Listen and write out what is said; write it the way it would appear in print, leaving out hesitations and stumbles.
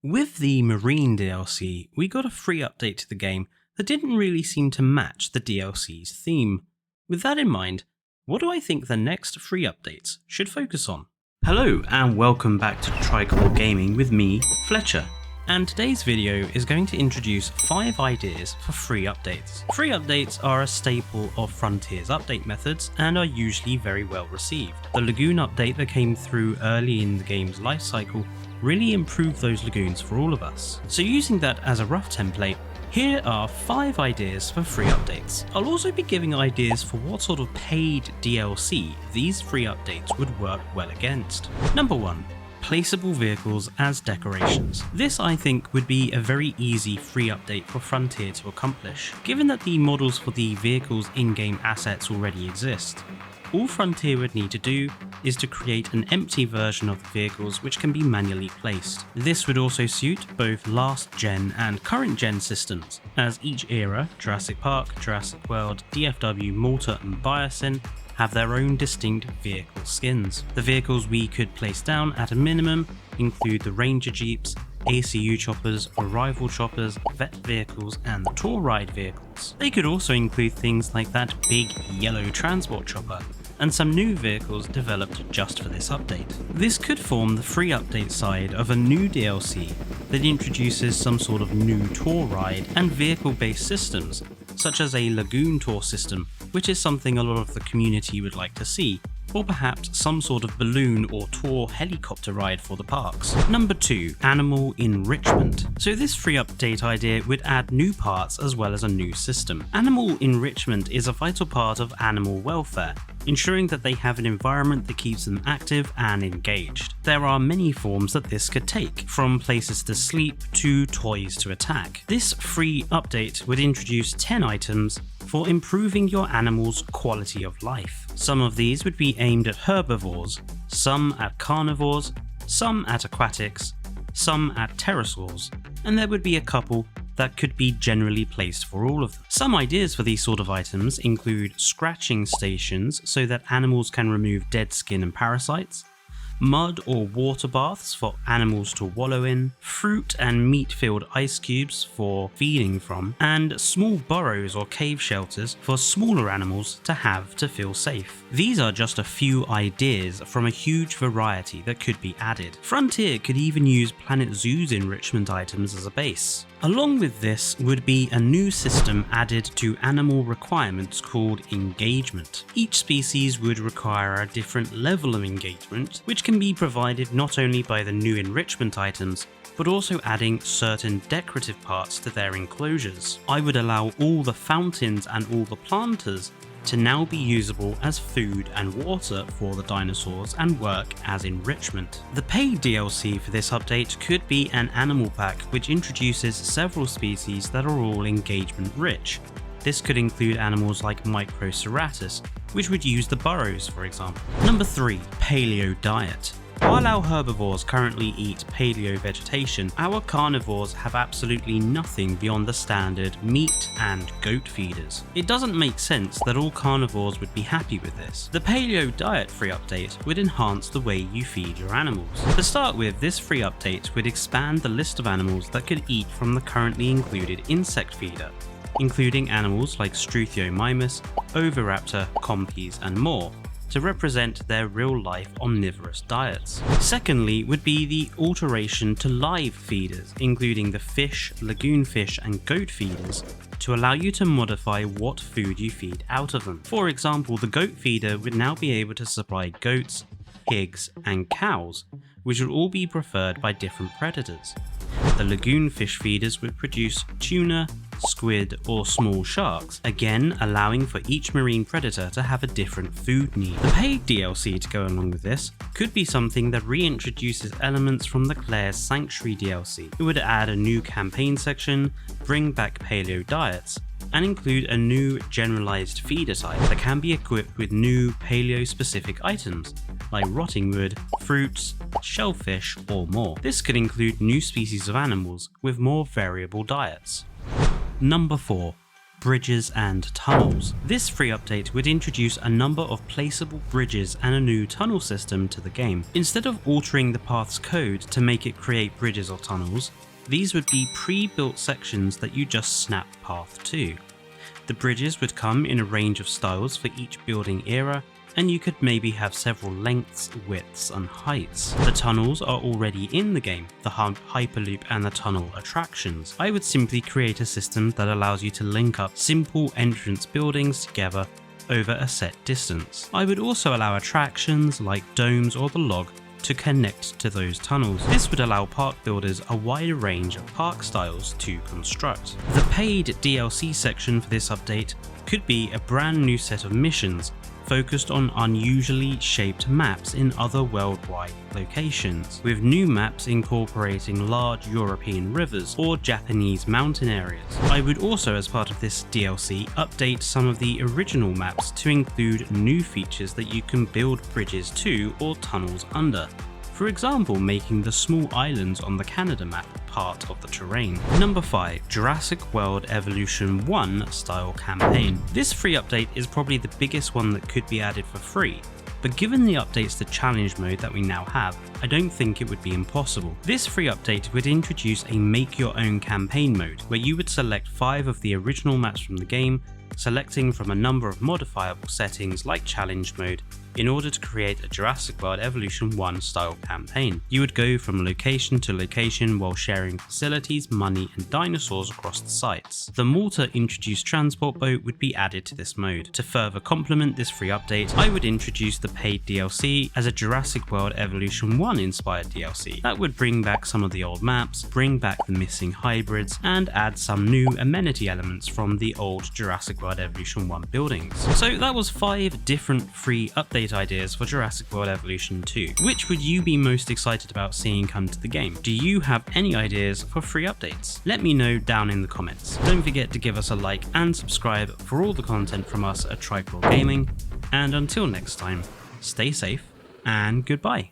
With the Marine DLC, we got a free update to the game that didn't really seem to match the DLC's theme. With that in mind, what do I think the next free updates should focus on? Hello and welcome back to Tricolor Gaming with me, Fletcher. And today's video is going to introduce 5 ideas for free updates. Free updates are a staple of Frontier's update methods and are usually very well received. The Lagoon update that came through early in the game's life cycle really improved those lagoons for all of us. So using that as a rough template, here are 5 ideas for free updates. I'll also be giving ideas for what sort of paid DLC these free updates would work well against. Number 1. Placeable vehicles as decorations. This, I think, would be a very easy free update for Frontier to accomplish, given that the models for the vehicle's in-game assets already exist. All Frontier would need to do is to create an empty version of the vehicles which can be manually placed. This would also suit both last gen and current gen systems, as each era, Jurassic Park, Jurassic World, DFW, Malta and Biosyn, have their own distinct vehicle skins. The vehicles we could place down at a minimum include the Ranger Jeeps, ACU choppers, arrival choppers, vet vehicles and the tour ride vehicles. They could also include things like that big yellow transport chopper, and some new vehicles developed just for this update. This could form the free update side of a new DLC that introduces some sort of new tour ride and vehicle based systems, such as a lagoon tour system, which is something a lot of the community would like to see, or perhaps some sort of balloon or tour helicopter ride for the parks. Number 2. Animal enrichment. So this free update idea would add new parts as well as a new system. Animal enrichment is a vital part of animal welfare, ensuring that they have an environment that keeps them active and engaged. There are many forms that this could take, from places to sleep to toys to attack. This free update would introduce 10 items for improving your animal's quality of life. Some of these would be aimed at herbivores, some at carnivores, some at aquatics, some at pterosaurs, and there would be a couple that could be generally placed for all of them. Some ideas for these sort of items include scratching stations so that animals can remove dead skin and parasites, mud or water baths for animals to wallow in, fruit and meat filled ice cubes for feeding from, and small burrows or cave shelters for smaller animals to have to feel safe. These are just a few ideas from a huge variety that could be added. Frontier could even use Planet Zoo's enrichment items as a base. Along with this would be a new system added to animal requirements called engagement. Each species would require a different level of engagement, which can be provided not only by the new enrichment items, but also adding certain decorative parts to their enclosures. I would allow all the fountains and all the planters to now be usable as food and water for the dinosaurs and work as enrichment. The paid DLC for this update could be an animal pack which introduces several species that are all engagement rich. This could include animals like Microceratus, which would use the burrows for example. Number 3. Paleo diet. While our herbivores currently eat paleo vegetation, our carnivores have absolutely nothing beyond the standard meat and goat feeders. It doesn't make sense that all carnivores would be happy with this. The paleo diet free update would enhance the way you feed your animals. To start with, this free update would expand the list of animals that could eat from the currently included insect feeder, including animals like Struthiomimus, Oviraptor, Compies and more, to represent their real-life omnivorous diets. Secondly would be the alteration to live feeders, including the fish, lagoon fish and goat feeders, to allow you to modify what food you feed out of them. For example, the goat feeder would now be able to supply goats, pigs and cows, which would all be preferred by different predators. The lagoon fish feeders would produce tuna, squid or small sharks, again allowing for each marine predator to have a different food need. The paid DLC to go along with this could be something that reintroduces elements from the Claire's Sanctuary DLC. It would add a new campaign section, bring back paleo diets, and include a new generalized feeder type that can be equipped with new paleo specific items like rotting wood, fruits, shellfish or more. This could include new species of animals with more variable diets. Number 4. bridges and tunnels. This free update would introduce a number of placeable bridges and a new tunnel system to the game. Instead of altering the path's code to make it create bridges or tunnels, these would be pre-built sections that you just snap path to. The bridges would come in a range of styles for each building era, and you could maybe have several lengths, widths and heights. The tunnels are already in the game, the Hyperloop and the tunnel attractions. I would simply create a system that allows you to link up simple entrance buildings together over a set distance. I would also allow attractions like domes or the log to connect to those tunnels. This would allow park builders a wider range of park styles to construct. The paid DLC section for this update could be a brand new set of missions focused on unusually shaped maps in other worldwide locations, with new maps incorporating large European rivers or Japanese mountain areas. I would also, as part of this DLC, update some of the original maps to include new features that you can build bridges to or tunnels under. For example, making the small islands on the Canada map part of the terrain. Number 5. Jurassic World Evolution 1 style campaign. This free update is probably the biggest one that could be added for free, but given the updates to challenge mode that we now have, I don't think it would be impossible. This free update would introduce a make your own campaign mode, where you would select 5 of the original maps from the game, selecting from a number of modifiable settings like challenge mode, in order to create a Jurassic World Evolution 1 style campaign. You would go from location to location while sharing facilities, money and dinosaurs across the sites. The Malta introduced transport boat would be added to this mode. To further complement this free update, I would introduce the paid DLC as a Jurassic World Evolution 1 inspired DLC. That would bring back some of the old maps, bring back the missing hybrids, and add some new amenity elements from the old Jurassic World Evolution 1 buildings. So that was 5 different free update ideas for Jurassic World Evolution 2. Which would you be most excited about seeing come to the game? Do you have any ideas for free updates? Let me know down in the comments. Don't forget to give us a like and subscribe for all the content from us at Tripod Gaming, and until next time, stay safe and goodbye.